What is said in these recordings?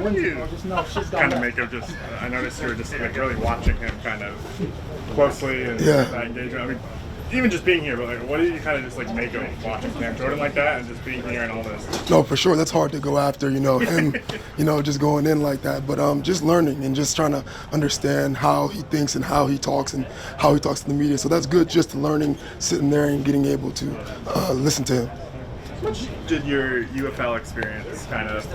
What do you kind of make of just? I noticed you were just like really watching him kind of closely and that engagement. I mean, even just being here, but like, what do you kind of just like make of watching Cam Jordan like that and just being here and all this? No, for sure, that's hard to go after, him, just going in like that. But just learning and just trying to understand how he thinks and how he talks and how he talks to the media. So that's good, just learning, sitting there and getting able to listen to him. How much did your UFL experience kind of?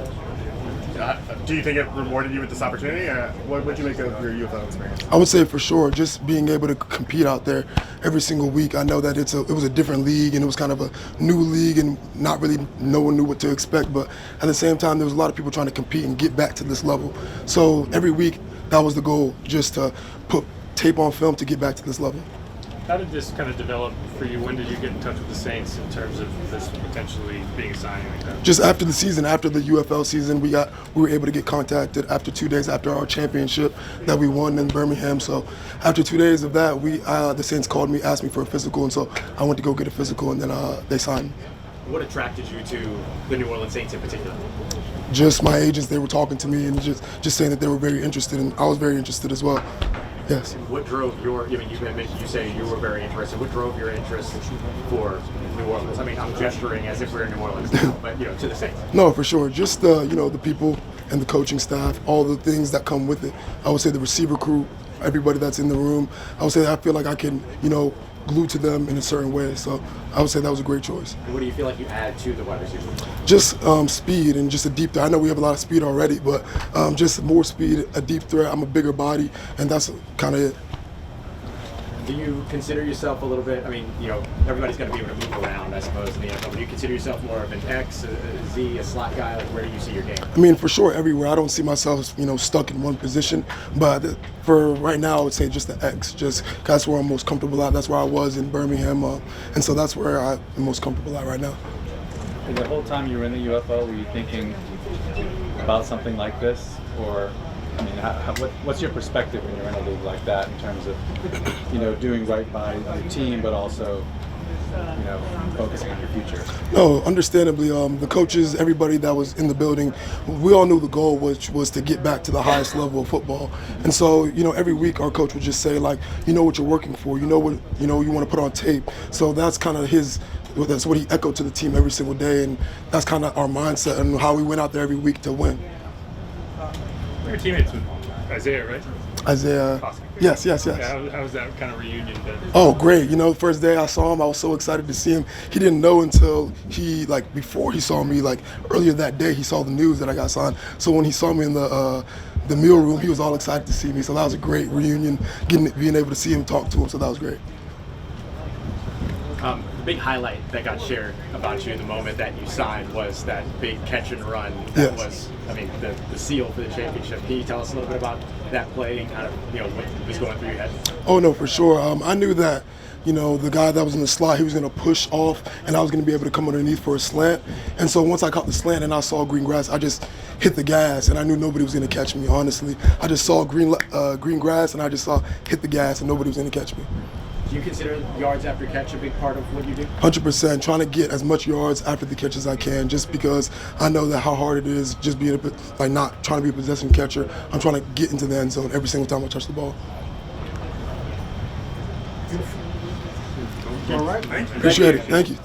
Do you think it rewarded you with this opportunity, or what would you make of your UFL experience? I would say for sure, just being able to compete out there every single week. I know that it was a different league and it was kind of a new league and not really no one knew what to expect. But at the same time, there was a lot of people trying to compete and get back to this level. So every week, that was the goal, just to put tape on film to get back to this level. How did this kind of develop for you? When did you get in touch with the Saints in terms of this potentially being a signing like that? Just after the season, after the UFL season, we were able to get contacted after 2 days after our championship that we won in Birmingham. So after 2 days of that, the Saints called me, asked me for a physical, and so I went to go get a physical, and then they signed me. What attracted you to the New Orleans Saints in particular? Just my agents, they were talking to me and just saying that they were very interested, and I was very interested as well. Yes. What drove your? You say you were very interested. What drove your interest for New Orleans? I mean, I'm gesturing as if we're in New Orleans now, but to the Saints. No, for sure. Just the people and the coaching staff, all the things that come with it. I would say the receiver crew, everybody that's in the room. I would say I feel like I can, glue to them in a certain way. So I would say that was a great choice. What do you feel like you add to the wide receiver? Just speed and just a deep threat. I know we have a lot of speed already, but just more speed, a deep threat. I'm a bigger body, and that's kind of it. Do you consider yourself a little bit, everybody's got to be able to move around, I suppose, in the NFL, but do you consider yourself more of an X, a Z, a slot guy? Like, where do you see your game? I mean, for sure, everywhere. I don't see myself, stuck in one position, but for right now, I would say just the X, just that's where I'm most comfortable at. That's where I was in Birmingham, and so that's where I'm most comfortable at right now. And the whole time you were in the UFL, were you thinking about something like this, or? I mean, what's your perspective when you're in a league like that in terms of, doing right by your team, but also, focusing on your future? No, understandably, the coaches, everybody that was in the building, we all knew the goal was to get back to the highest level of football. And so, every week our coach would just say, like, you know what you're working for, you know what, you want to put on tape. So that's kind of that's what he echoed to the team every single day, and that's kind of our mindset and how we went out there every week to win. Your teammates with Isaiah, right? Isaiah. Yes. Yeah, how was that kind of reunion been? Oh, great. First day I saw him, I was so excited to see him. He didn't know until before he saw me, earlier that day, he saw the news that I got signed. So when he saw me in the meal room, he was all excited to see me. So that was a great reunion, being able to see him, talk to him. So that was great. The big highlight that got shared about you the moment that you signed was that big catch and run that was, the seal for the championship. Can you tell us a little bit about that play and kind of, what was going through your head? Oh, no, for sure. I knew that, the guy that was in the slot, he was going to push off, and I was going to be able to come underneath for a slant. And so once I caught the slant and I saw green grass, I just hit the gas, and I knew nobody was going to catch me, honestly. I just saw green grass, and I just saw hit the gas, and nobody was going to catch me. Do you consider yards after catch a big part of what you do? 100%. Trying to get as much yards after the catch as I can, just because I know that how hard it is, just being not trying to be a possession catcher. I'm trying to get into the end zone every single time I touch the ball. All right. Appreciate it. Thank you.